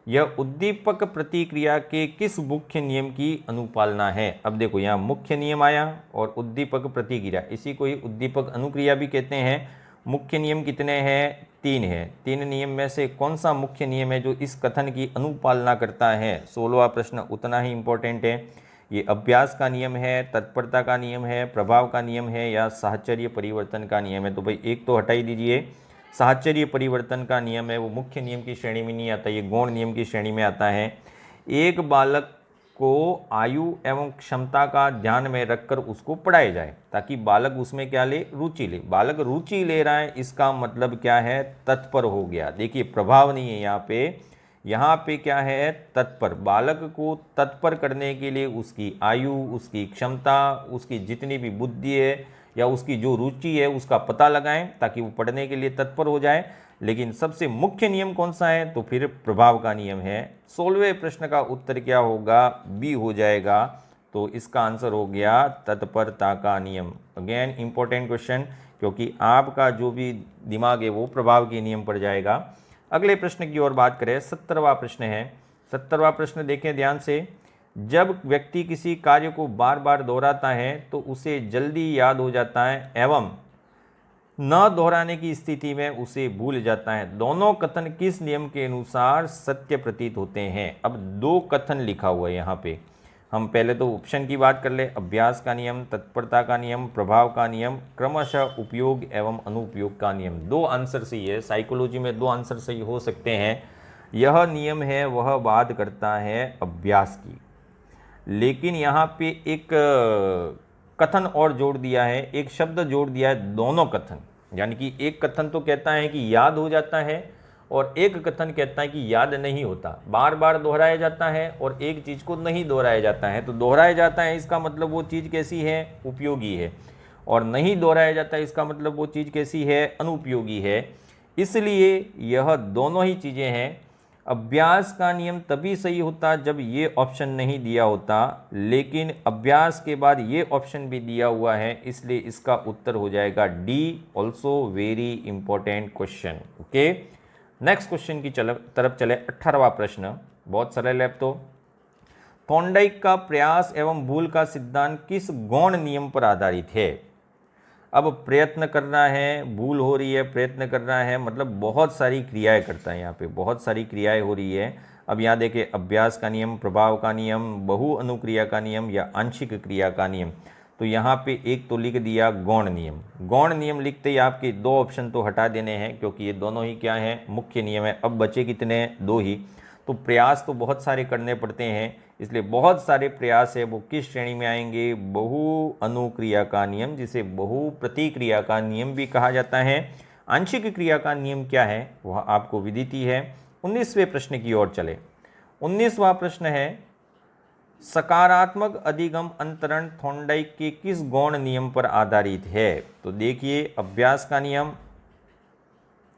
A: यह उद्दीपक प्रतिक्रिया के किस मुख्य नियम की अनुपालना है। अब देखो, यहाँ मुख्य नियम आया और उद्दीपक प्रतिक्रिया, इसी को ही उद्दीपक अनुक्रिया भी कहते हैं। मुख्य नियम कितने हैं, 3 है। 3 नियम में से कौन सा मुख्य नियम है जो इस कथन की अनुपालना करता है। 16वां प्रश्न उतना ही इंपॉर्टेंट है। ये अभ्यास का नियम है, तत्परता का नियम है, प्रभाव का नियम है, या साहचर्य परिवर्तन का नियम है। तो भाई एक तो हटा ही दीजिए, साहचर्य परिवर्तन का नियम है वो मुख्य नियम की श्रेणी में नहीं आता, ये गौण नियम की श्रेणी में आता है। एक बालक को आयु एवं क्षमता का ध्यान में रखकर उसको पढ़ाया जाए, ताकि बालक उसमें क्या ले, रुचि ले। बालक रुचि ले रहा है, इसका मतलब क्या है, तत्पर हो गया। देखिए, प्रभाव नहीं है यहाँ पे क्या है, तत्पर। बालक को तत्पर करने के लिए उसकी आयु, उसकी क्षमता, उसकी जितनी भी बुद्धि है या उसकी जो रुचि है उसका पता लगाएं, ताकि वो पढ़ने के लिए तत्पर हो जाए। लेकिन सबसे मुख्य नियम कौन सा है, तो फिर प्रभाव का नियम है। 16वें प्रश्न का उत्तर क्या होगा, बी हो जाएगा। तो इसका आंसर हो गया तत्परता का नियम। अगेन इंपॉर्टेंट क्वेश्चन, क्योंकि आपका जो भी दिमाग है वो प्रभाव के नियम पर जाएगा। अगले प्रश्न की ओर बात करें, 17वां प्रश्न है। 17वां प्रश्न देखें ध्यान से। जब व्यक्ति किसी कार्य को बार बार दोहराता है तो उसे जल्दी याद हो जाता है एवं न दोहराने की स्थिति में उसे भूल जाता है। दोनों कथन किस नियम के अनुसार सत्य प्रतीत होते हैं? अब दो कथन लिखा हुआ है यहाँ पे। हम पहले तो ऑप्शन की बात कर ले। अभ्यास का नियम, तत्परता का नियम, प्रभाव का नियम, क्रमशः उपयोग एवं अनुपयोग का नियम। दो आंसर सही है। साइकोलॉजी में दो आंसर सही हो सकते हैं। यह नियम है वह बात करता है अभ्यास की, लेकिन यहाँ पे एक कथन और जोड़ दिया है, एक शब्द जोड़ दिया है, दोनों कथन। यानी कि एक कथन तो कहता है कि याद हो जाता है और एक कथन कहता है कि याद नहीं होता। बार बार दोहराया जाता है और एक चीज़ को नहीं दोहराया जाता है। तो दोहराया जाता है इसका मतलब वो चीज़ कैसी है? उपयोगी है। और नहीं दोहराया जाता है इसका मतलब वो चीज़ कैसी है? अनुपयोगी है। इसलिए यह दोनों ही चीज़ें हैं। अभ्यास का नियम तभी सही होता जब ये ऑप्शन नहीं दिया होता, लेकिन अभ्यास के बाद ये ऑप्शन भी दिया हुआ है, इसलिए इसका उत्तर हो जाएगा D, also very important question. Okay, next question की तरफ चले। 18वां प्रश्न बहुत सरल है। तो थॉर्नडाइक का प्रयास एवं भूल का सिद्धांत किस गौण नियम पर आधारित है? अब प्रयत्न करना है, भूल हो रही है, प्रयत्न करना है, मतलब बहुत सारी क्रियाएं करता है। यहाँ पे बहुत सारी क्रियाएं हो रही है। अब यहाँ देखिए, अभ्यास का नियम, प्रभाव का नियम, बहु अनुक्रिया का नियम या आंशिक क्रिया का नियम। तो यहाँ पे एक तो लिख दिया गौण नियम। गौण नियम लिखते ही आपके दो ऑप्शन तो हटा देने हैं, क्योंकि ये दोनों ही क्या हैं? मुख्य नियम है। अब बचे कितने? दो ही। तो प्रयास तो बहुत सारे करने पड़ते हैं, इसलिए बहुत सारे प्रयास है वो किस श्रेणी में आएंगे? बहु अनुक्रिया का नियम, जिसे बहु प्रतिक्रिया का नियम भी कहा जाता है। आंशिक क्रिया का नियम क्या है वह आपको विदित ही है। 19वें प्रश्न की ओर चले। 19वां प्रश्न है, सकारात्मक अधिगम अंतरण थॉर्नडाइक के किस गौण नियम पर आधारित है? तो देखिए, अभ्यास का नियम,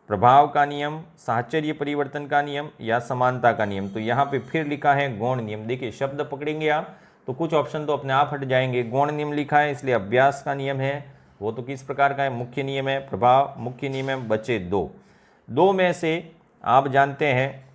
A: प्रभाव का नियम, साहचर्य परिवर्तन का नियम या समानता का नियम। तो यहाँ पे फिर लिखा है गौण नियम। देखिए, शब्द पकड़ेंगे आप तो कुछ ऑप्शन तो अपने आप हट जाएंगे। गौण नियम लिखा है, इसलिए अभ्यास का नियम है वो तो किस प्रकार का है? मुख्य नियम है। प्रभाव मुख्य नियम है। बचे दो में से आप जानते हैं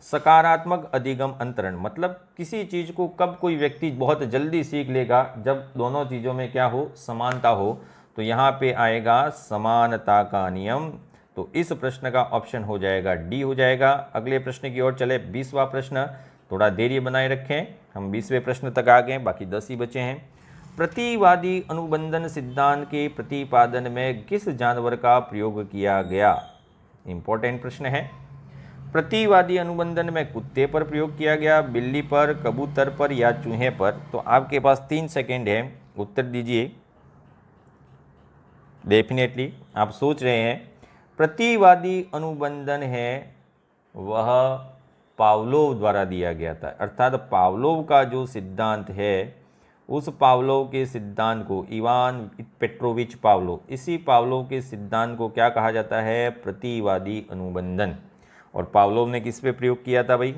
A: सकारात्मक अधिगम अंतरण, मतलब किसी चीज़ को कब कोई व्यक्ति बहुत जल्दी सीख लेगा? जब दोनों चीज़ों में क्या हो? समानता हो। तो यहाँ पे आएगा समानता का नियम। तो इस प्रश्न का ऑप्शन हो जाएगा डी हो जाएगा। अगले प्रश्न की ओर चले। 20वां प्रश्न, थोड़ा धैर्य बनाए रखें, हम 20वें प्रश्न तक आ गए, बाकी 10 ही बचे हैं। प्रतिवादी अनुबंधन सिद्धांत के प्रतिपादन में किस जानवर का प्रयोग किया गया? इंपॉर्टेंट प्रश्न है। प्रतिवादी अनुबंधन में कुत्ते पर प्रयोग किया गया, बिल्ली पर, कबूतर पर या चूहे पर? तो आपके पास 3 सेकेंड है, उत्तर दीजिए। डेफिनेटली आप सोच रहे हैं। प्रतिवादी अनुबंधन है वह पावलोव द्वारा दिया गया था, अर्थात पावलोव का जो सिद्धांत है, उस पावलोव के सिद्धांत को, इवान पेट्रोविच पावलोव, इसी पावलोव के सिद्धांत को क्या कहा जाता है? प्रतिवादी अनुबंधन। और पावलोव ने किस पे प्रयोग किया था भाई?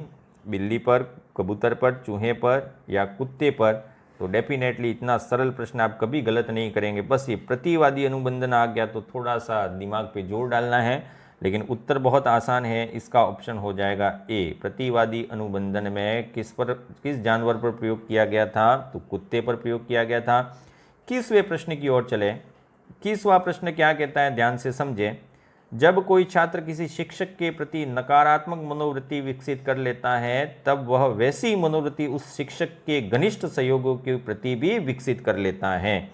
A: बिल्ली पर, कबूतर पर, चूहे पर या कुत्ते पर? तो डेफिनेटली इतना सरल प्रश्न आप कभी गलत नहीं करेंगे। बस ये प्रतिवादी अनुबंधन आ गया तो थोड़ा सा दिमाग पे जोर डालना है, लेकिन उत्तर बहुत आसान है। इसका ऑप्शन हो जाएगा ए। प्रतिवादी अनुबंधन में किस जानवर पर प्रयोग किया गया था? तो कुत्ते पर प्रयोग किया गया था। 21वें प्रश्न की ओर चले। 21वां प्रश्न क्या कहता है? ध्यान से समझें। जब कोई छात्र किसी शिक्षक के प्रति नकारात्मक मनोवृत्ति विकसित कर लेता है, तब वह वैसी मनोवृत्ति उस शिक्षक के घनिष्ठ सहयोगियों के प्रति भी विकसित कर लेता है।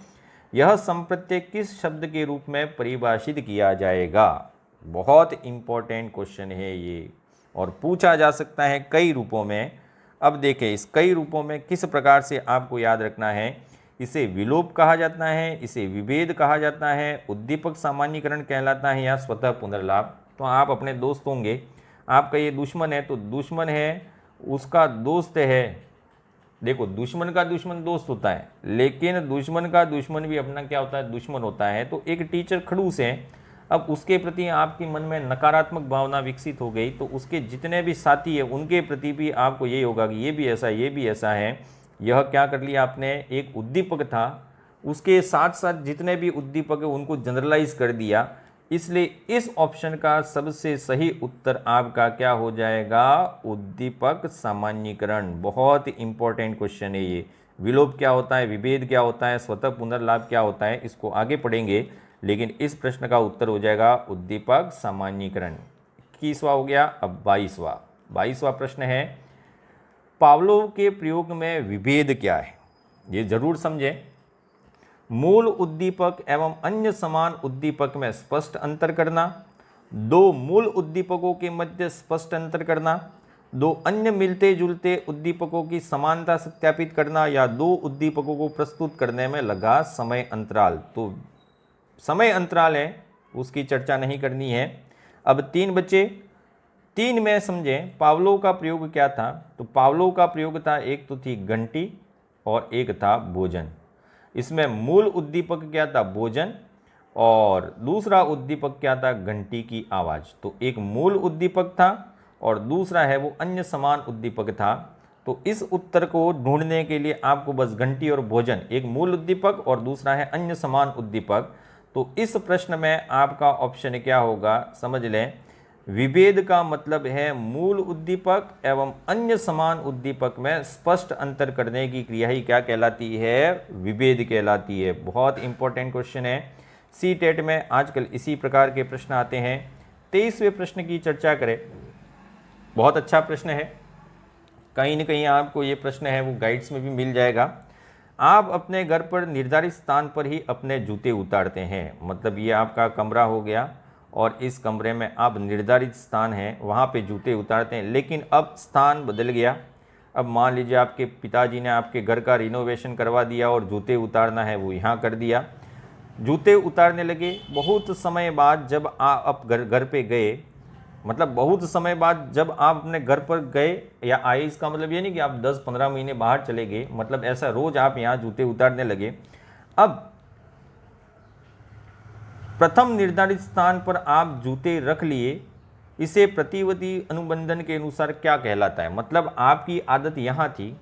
A: यह संप्रत्यय किस शब्द के रूप में परिभाषित किया जाएगा? बहुत इंपॉर्टेंट क्वेश्चन है ये, और पूछा जा सकता है कई रूपों में। अब देखें, इस कई रूपों में किस प्रकार से आपको याद रखना है। इसे विलोप कहा जाता है, इसे विभेद कहा जाता है, उद्दीपक सामान्यीकरण कहलाता है या स्वतः पुनर्लाभ। तो आप अपने दोस्त होंगे, आपका ये दुश्मन है तो दुश्मन है उसका दोस्त है। देखो, दुश्मन का दुश्मन दोस्त होता है, लेकिन दुश्मन का दुश्मन भी अपना क्या होता है? दुश्मन होता है। तो एक टीचर खड़ूस है, अब उसके प्रति आपके मन में नकारात्मक भावना विकसित हो गई, तो उसके जितने भी साथी है उनके प्रति भी आपको यही होगा कि ये भी ऐसा, ये भी ऐसा है। यह क्या कर लिया आपने? एक उद्दीपक था, उसके साथ साथ जितने भी उद्दीपक है उनको जनरलाइज कर दिया। इसलिए इस ऑप्शन का सबसे सही उत्तर आपका क्या हो जाएगा, उद्दीपक सामान्यीकरण। बहुत इंपॉर्टेंट क्वेश्चन है ये। विलोप क्या होता है, विभेद क्या होता है, स्वतः पुनर्लाभ क्या होता है, इसको आगे पढ़ेंगे, लेकिन इस प्रश्न का उत्तर हो जाएगा उद्दीपक सामान्यीकरण। 21वां हो गया। अब 22वां प्रश्न है, पावलोव के प्रयोग में विभेद क्या है, ये जरूर समझें। मूल उद्दीपक एवं अन्य समान उद्दीपक में स्पष्ट अंतर करना, दो मूल उद्दीपकों के मध्य स्पष्ट अंतर करना, दो अन्य मिलते जुलते उद्दीपकों की समानता सत्यापित करना, या दो उद्दीपकों को प्रस्तुत करने में लगा समय अंतराल। तो समय अंतराल है उसकी चर्चा नहीं करनी है। अब 3 बचे, 3 में समझें पावलोव का प्रयोग क्या था। तो पावलोव का प्रयोग था, एक तो थी घंटी और एक था भोजन। इसमें मूल उद्दीपक क्या था, भोजन, और दूसरा उद्दीपक क्या था, घंटी की आवाज़। तो एक मूल उद्दीपक था और दूसरा है वो अन्य समान उद्दीपक था। तो इस उत्तर को ढूंढने के लिए आपको बस घंटी और भोजन, एक मूल उद्दीपक और दूसरा है अन्य समान उद्दीपक। तो इस प्रश्न में आपका ऑप्शन क्या होगा, समझ लें। विभेद का मतलब है मूल उद्दीपक एवं अन्य समान उद्दीपक में स्पष्ट अंतर करने की क्रिया ही क्या कहलाती है, विभेद कहलाती है। बहुत इंपॉर्टेंट क्वेश्चन है। सी टेट में आजकल इसी प्रकार के प्रश्न आते हैं। 23वें प्रश्न की चर्चा करें। बहुत अच्छा प्रश्न है, कहीं न कहीं आपको ये प्रश्न है वो गाइड्स में भी मिल जाएगा। आप अपने घर पर निर्धारित स्थान पर ही अपने जूते उतारते हैं, मतलब ये आपका कमरा हो गया और इस कमरे में आप निर्धारित स्थान है वहाँ पे जूते उतारते हैं, लेकिन अब स्थान बदल गया। अब मान लीजिए आपके पिताजी ने आपके घर का रिनोवेशन करवा दिया और जूते उतारना है वो यहाँ कर दिया। जूते उतारने लगे, बहुत समय बाद जब आप घर पे गए, मतलब बहुत समय बाद जब आप अपने घर पर गए या आए, इसका मतलब ये नहीं कि आप 10-15 महीने बाहर चले गए, मतलब ऐसा रोज आप यहाँ जूते उतारने लगे। अब प्रथम निर्धारित स्थान पर आप जूते रख लिए, इसे प्रतिवर्ती अनुबंधन के अनुसार क्या कहलाता है। मतलब आपकी आदत यहाँ थी,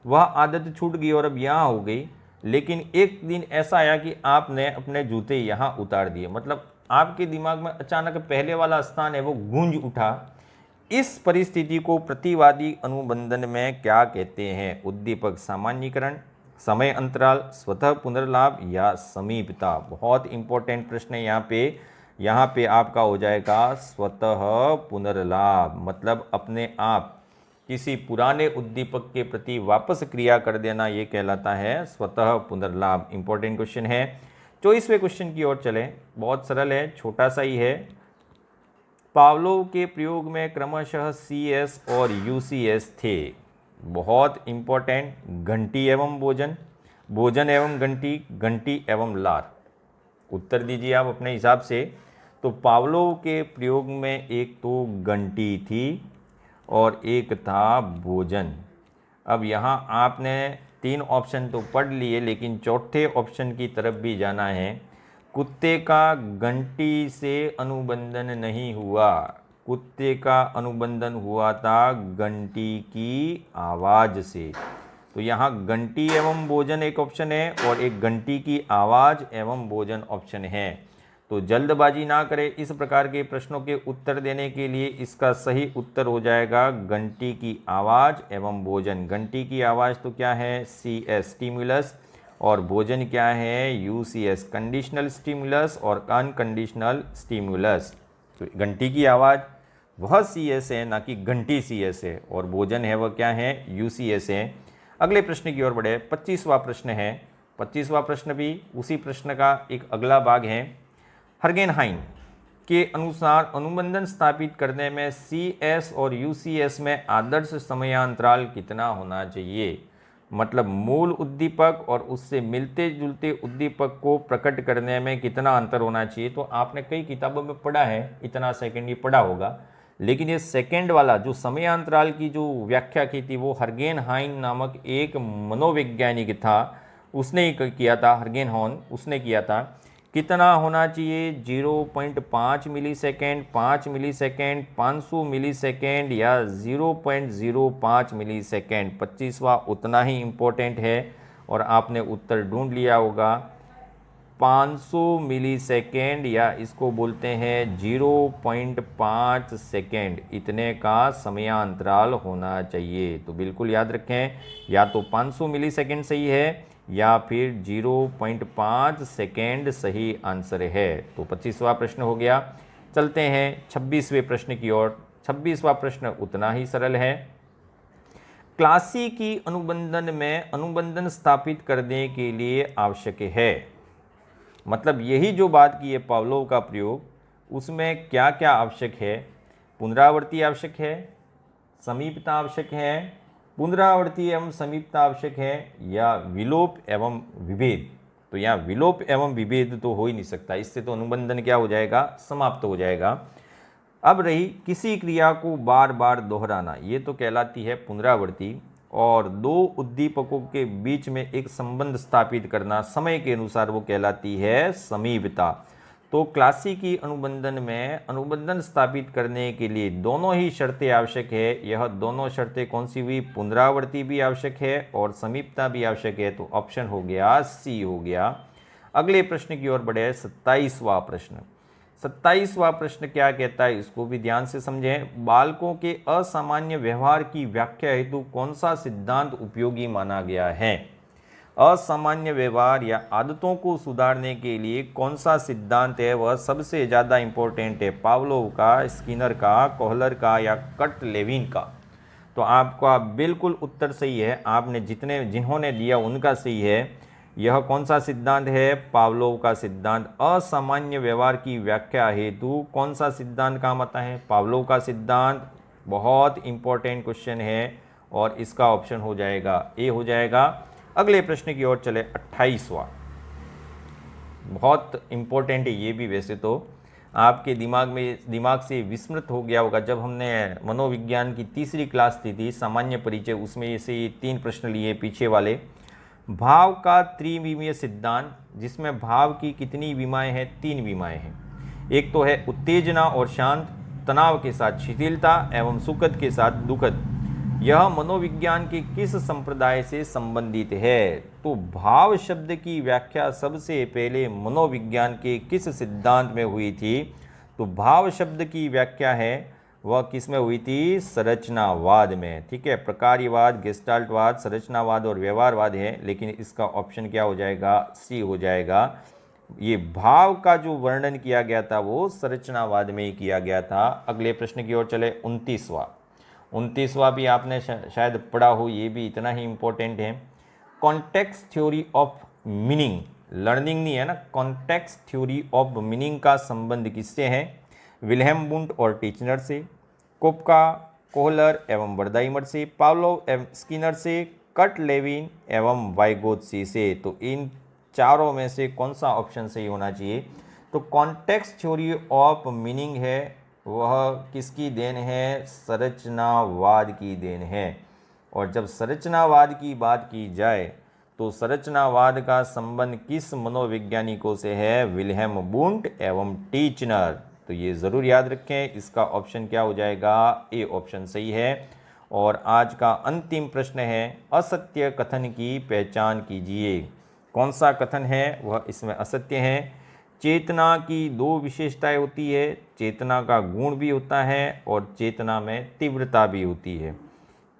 A: वह आदत छूट गई और अब यहाँ हो गई, लेकिन एक दिन ऐसा आया कि आपने अपने जूते यहाँ उतार दिए, मतलब आपके दिमाग में अचानक पहले वाला स्थान है वो गूंज उठा। इस परिस्थिति को प्रतिवादी अनुबंधन में क्या कहते हैं, उद्दीपक सामान्यीकरण, समय अंतराल, स्वतः पुनर्लाभ या समीपता। बहुत इंपॉर्टेंट प्रश्न है यहाँ पे आपका हो जाएगा स्वतः पुनर्लाभ, मतलब अपने आप किसी पुराने उद्दीपक के प्रति वापस क्रिया कर देना, ये कहलाता है स्वतः पुनर्लाभ। इंपॉर्टेंट क्वेश्चन है। 24वें क्वेश्चन की ओर चलें। बहुत सरल है, छोटा सा ही है। पावलोव के प्रयोग में क्रमशः CS और UCS थे। बहुत इंपॉर्टेंट, घंटी एवं भोजन, भोजन एवं घंटी, घंटी एवं लार। उत्तर दीजिए आप अपने हिसाब से। तो पावलोव के प्रयोग में एक तो घंटी थी और एक था भोजन। अब यहाँ आपने 3 ऑप्शन तो पढ़ लिए, लेकिन चौथे ऑप्शन की तरफ भी जाना है। कुत्ते का घंटी से अनुबंधन नहीं हुआ, कुत्ते का अनुबंधन हुआ था घंटी की आवाज़ से। तो यहाँ घंटी एवं भोजन एक ऑप्शन है और एक घंटी की आवाज़ एवं भोजन ऑप्शन है। तो जल्दबाजी ना करें इस प्रकार के प्रश्नों के उत्तर देने के लिए। इसका सही उत्तर हो जाएगा घंटी की आवाज़ एवं भोजन। घंटी की आवाज़ तो क्या है, CS स्टिमुलस, और भोजन क्या है, UCS कंडीशनल स्टिमुलस और अनकंडीशनल स्टिमुलस। तो घंटी की आवाज़ वह CS है, ना कि घंटी CS है, और भोजन है वह क्या है, UCS है। अगले प्रश्न की ओर बढ़े। 25वां प्रश्न है। 25वां प्रश्न भी उसी प्रश्न का एक अगला भाग है। हर्गेनहाइम के अनुसार अनुबंधन स्थापित करने में CS और UCS में आदर्श समयांतराल कितना होना चाहिए। मतलब मूल उद्दीपक और उससे मिलते जुलते उद्दीपक को प्रकट करने में कितना अंतर होना चाहिए। तो आपने कई किताबों में पढ़ा है, इतना सेकंड ही पढ़ा होगा, लेकिन ये सेकंड वाला जो समयांतराल की जो व्याख्या की थी वो हर्गेनहाइम नामक एक मनोवैज्ञानिक था, उसने ही किया था। हर्गेनहाइम उसने किया था। कितना होना चाहिए, 0.5 मिलीसेकेंड, 5 मिलीसेकेंड, 500 मिलीसेकेंड या 0.05 मिलीसेकेंड। 25वां उतना ही इम्पोर्टेंट है और आपने उत्तर ढूंढ लिया होगा। 500 मिलीसेकेंड या इसको बोलते हैं 0.5 सेकेंड, इतने का समयांतराल होना चाहिए। तो बिल्कुल याद रखें, या तो 500 मिलीसेकेंड सही है या फिर 0.5 सेकेंड सही आंसर है। तो 25वां प्रश्न हो गया। चलते हैं 26वें प्रश्न की ओर। 26वां प्रश्न उतना ही सरल है। क्लासिकी अनुबंधन में अनुबंधन स्थापित करने के लिए आवश्यक है, मतलब यही जो बात की है पावलोव का प्रयोग, उसमें क्या क्या आवश्यक है? पुनरावृत्ति आवश्यक है, समीपता आवश्यक है, पुनरावृत्ति एवं समीपता आवश्यक है, या विलोप एवं विभेद। तो यहाँ विलोप एवं विभेद तो हो ही नहीं सकता, इससे तो अनुबंधन क्या हो जाएगा? समाप्त हो जाएगा। अब रही किसी क्रिया को बार बार दोहराना, ये तो कहलाती है पुनरावृत्ति, और दो उद्दीपकों के बीच में एक संबंध स्थापित करना समय के अनुसार, वो कहलाती है समीपता। तो क्लासिकी अनुबंधन में अनुबंधन स्थापित करने के लिए दोनों ही शर्तें आवश्यक है। यह दोनों शर्तें कौन सी हुई? पुनरावृत्ति भी आवश्यक है और समीपता भी आवश्यक है। तो ऑप्शन हो गया सी हो गया। अगले प्रश्न की ओर बढ़े, 27वां प्रश्न। 27वां प्रश्न क्या कहता है, इसको भी ध्यान से समझें। बालकों के असामान्य व्यवहार की व्याख्या हेतु कौन सा सिद्धांत उपयोगी माना गया है? असामान्य व्यवहार या आदतों को सुधारने के लिए कौन सा सिद्धांत है वह सबसे ज़्यादा इंपॉर्टेंट है? पावलोव का, स्किनर का, कोहलर का या कट लेविन का? तो आपका बिल्कुल उत्तर सही है। आपने जिन्होंने दिया उनका सही है। यह कौन सा सिद्धांत है? पावलोव का सिद्धांत। असामान्य व्यवहार की व्याख्या हेतु कौन सा सिद्धांत काम आता है? पावलोव का सिद्धांत। बहुत इंपॉर्टेंट क्वेश्चन है और इसका ऑप्शन हो जाएगा ए हो जाएगा। अगले प्रश्न की ओर चले, 28वां। बहुत इंपॉर्टेंट है ये भी, वैसे तो आपके दिमाग से विस्मृत हो गया होगा। जब हमने मनोविज्ञान की तीसरी क्लास थी सामान्य परिचय, उसमें से ये 3 प्रश्न लिए पीछे वाले। भाव का त्रिविमीय सिद्धांत, जिसमें भाव की कितनी विमाएं हैं? 3 विमाएं हैं। एक तो है उत्तेजना और शांत, तनाव के साथ शिथिलता एवं सुखद के साथ दुखद। यह मनोविज्ञान के किस संप्रदाय से संबंधित है? तो भाव शब्द की व्याख्या सबसे पहले मनोविज्ञान के किस सिद्धांत में हुई थी? तो भाव शब्द की व्याख्या है वह किस में हुई थी? संरचनावाद में। ठीक है, प्रकार्यवाद, गेस्टाल्टवाद, संरचनावाद और व्यवहारवाद है, लेकिन इसका ऑप्शन क्या हो जाएगा? सी हो जाएगा। ये भाव का जो वर्णन किया गया था वो संरचनावाद में ही किया गया था। अगले प्रश्न की ओर चले, 29वां भी आपने शायद पढ़ा हो, ये भी इतना ही इंपॉर्टेंट है। Context theory of meaning, learning नहीं है ना, कॉन्टेक्स्ट थ्योरी ऑफ मीनिंग का संबंध किससे है? विल्हेम वुंट और टीचनर से, कोपका, कोहलर एवं बर्दाइमर से, पावलोव एवं स्किनर से, कट लेविन एवं वाइगोत्स्की से। तो इन चारों में से कौन सा ऑप्शन सही होना चाहिए? तो कॉन्टेक्स्ट थ्योरी ऑफ मीनिंग है वह किसकी देन है? संरचनावाद की देन है। और जब संरचनावाद की बात की जाए तो संरचनावाद का संबंध किस मनोवैज्ञानिकों से है? विल्हेम वुंट एवं टीचनर। तो ये ज़रूर याद रखें, इसका ऑप्शन क्या हो जाएगा? ए ऑप्शन सही है। और आज का अंतिम प्रश्न है, असत्य कथन की पहचान कीजिए। कौन सा कथन है वह इसमें असत्य है? चेतना की 2 विशेषताएं होती है, चेतना का गुण भी होता है और चेतना में तीव्रता भी होती है।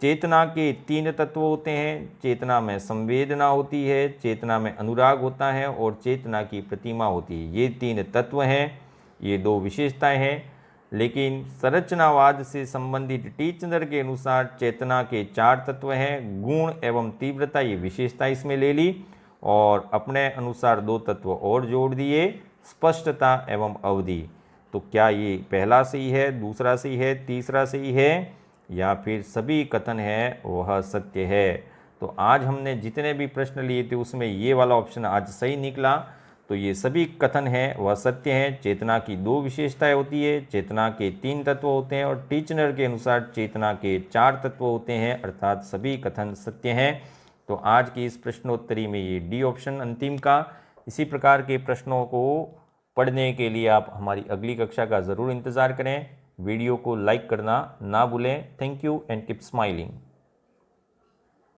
A: चेतना के 3 तत्व होते हैं, चेतना में संवेदना होती है, चेतना में अनुराग होता है और चेतना की प्रतिमा होती है। ये 3 तत्व हैं, ये 2 विशेषताएं हैं। लेकिन संरचनावाद से संबंधित टीचनर के अनुसार चेतना के 4 तत्व हैं, गुण एवं तीव्रता, ये विशेषता इसमें ले ली और अपने अनुसार 2 तत्व और जोड़ दिए, स्पष्टता एवं अवधि। तो क्या ये पहला सही है, दूसरा सही है, तीसरा सही है, या फिर सभी कथन है वह सत्य है? तो आज हमने जितने भी प्रश्न लिए थे उसमें ये वाला ऑप्शन आज सही निकला। तो ये सभी कथन है वह सत्य हैं। चेतना की 2 विशेषताएं होती है, चेतना के 3 तत्व होते हैं और टीचनर के अनुसार चेतना के 4 तत्व होते हैं, अर्थात सभी कथन सत्य हैं। तो आज की इस प्रश्नोत्तरी में ये डी ऑप्शन अंतिम का। इसी प्रकार के प्रश्नों को पढ़ने के लिए आप हमारी अगली कक्षा का ज़रूर इंतज़ार करें। वीडियो को लाइक करना ना भूलें। Thank you and keep smiling.